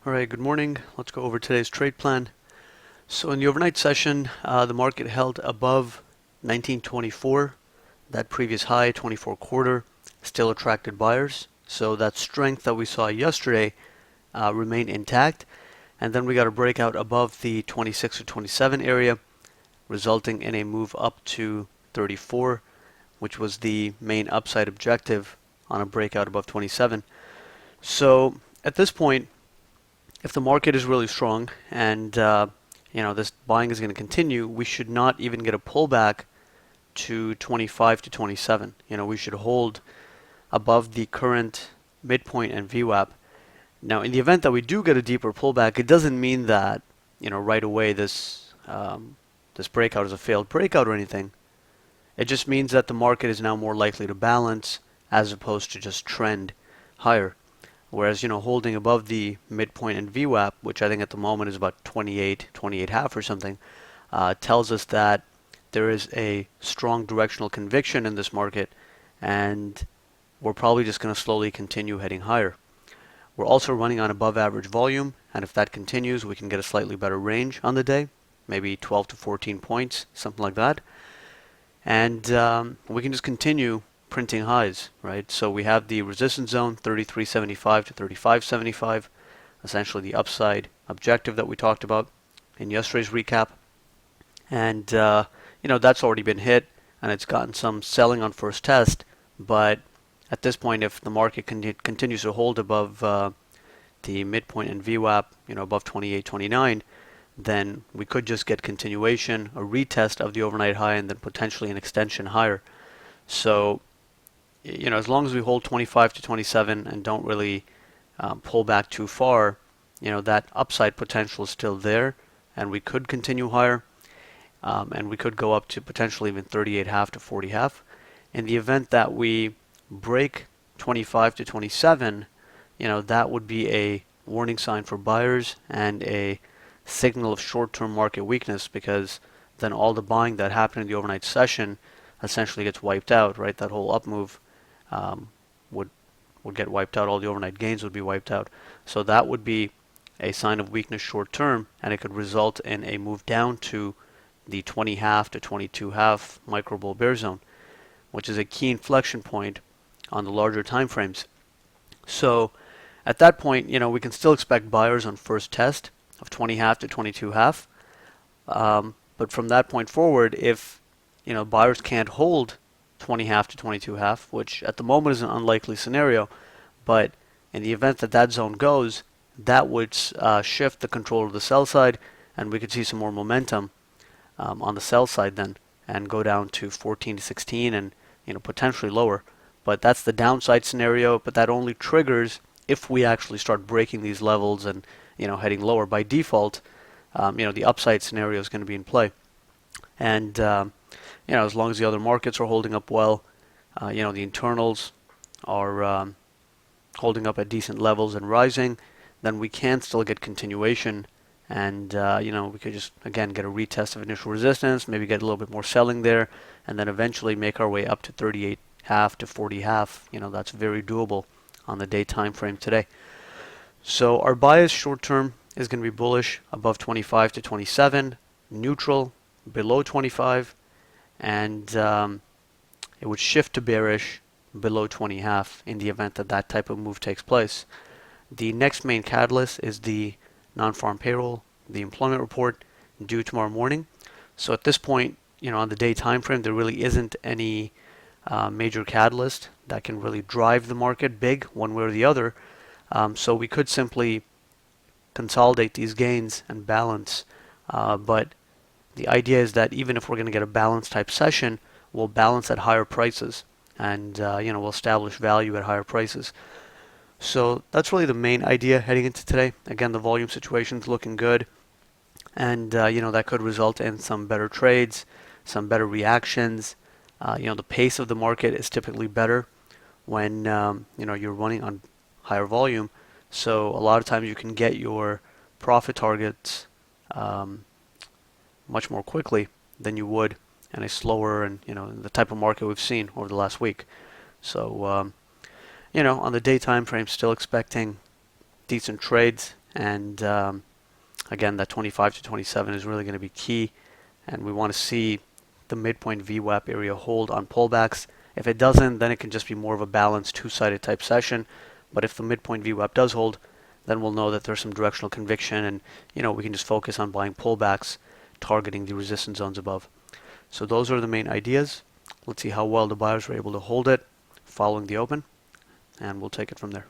All right, good morning. Let's go over today's trade plan. So in the overnight session, the market held above 1924. That previous high, 24 quarter, still attracted buyers. So that strength that we saw yesterday remained intact. And then we got a breakout above the 26 or 27 area, resulting in a move up to 34, which was the main upside objective on a breakout above 27. So at this point, if the market is really strong and this buying is going to continue, we should not even get a pullback to 25 to 27. We should hold above the current midpoint and view app. Now, in the event that we do get a deeper pullback, it doesn't mean that right away this breakout is a failed breakout or anything. It just means that the market is now more likely to balance as opposed to just trend higher. Whereas, holding above the midpoint and view app, which I think at the moment is about 28.5 or something, tells us that there is a strong directional conviction in this market, and we're probably just going to slowly continue heading higher. We're also running on above average volume, and if that continues, we can get a slightly better range on the day, maybe 12 to 14 points, something like that. And we can just continue printing highs, right? So we have the resistance zone 33.75 to 35.75, essentially the upside objective that we talked about in yesterday's recap. And that's already been hit, and it's gotten some selling on first test. But at this point, if the market continues to hold above the midpoint and view app, above 28.29, then we could just get continuation, a retest of the overnight high, and then potentially an extension higher. So as long as we hold 25 to 27 and don't really pull back too far, that upside potential is still there, and we could continue higher, and we could go up to potentially even 38.5 to 40.5. In the event that we break 25 to 27, that would be a warning sign for buyers and a signal of short-term market weakness, because then all the buying that happened in the overnight session essentially gets wiped out, right? That whole up move would get wiped out. All the overnight gains would be wiped out. So that would be a sign of weakness short term, and it could result in a move down to the 20.5 to 22.5 micro bull bear zone, which is a key inflection point on the larger time frames. So at that point, we can still expect buyers on first test of 20.5 to 22.5. But from that point forward, if buyers can't hold 20.5 to 22.5, which at the moment is an unlikely scenario, but in the event that that zone goes, that would shift the control of the sell side, and we could see some more momentum on the sell side then, and go down to 14 to 16 and potentially lower. But that's the downside scenario, but that only triggers if we actually start breaking these levels and heading lower. By default, the upside scenario is going to be in play. And as long as the other markets are holding up well, the internals are holding up at decent levels and rising, then we can still get continuation, and we could just again get a retest of initial resistance, maybe get a little bit more selling there, and then eventually make our way up to 38.5 to 40.5. That's very doable on the day time frame today. So our bias short term is going to be bullish above 25 to 27, neutral below 25, and it would shift to bearish below 20.5 in the event that that type of move takes place. The next main catalyst is the non-farm payroll, the employment report, due tomorrow morning. So at this point, on the day time frame, there really isn't any major catalyst that can really drive the market big one way or the other. So we could simply consolidate these gains and balance. But the idea is that even if we're going to get a balance type session, we'll balance at higher prices, and we'll establish value at higher prices. So that's really the main idea heading into today. Again, the volume situation is looking good, and that could result in some better trades, some better reactions. The pace of the market is typically better when you're running on higher volume. So a lot of times you can get your profit targets much more quickly than you would in a slower and the type of market we've seen over the last week. So on the day time frame, still expecting decent trades And again, that 25 to 27 is really going to be key, and we want to see the midpoint VWAP area hold on pullbacks. If it doesn't, then it can just be more of a balanced two-sided type session. But if the midpoint VWAP does hold, then we'll know that there's some directional conviction, and we can just focus on buying pullbacks, targeting the resistance zones above. So those are the main ideas. Let's see how well the buyers were able to hold it following the open, and we'll take it from there.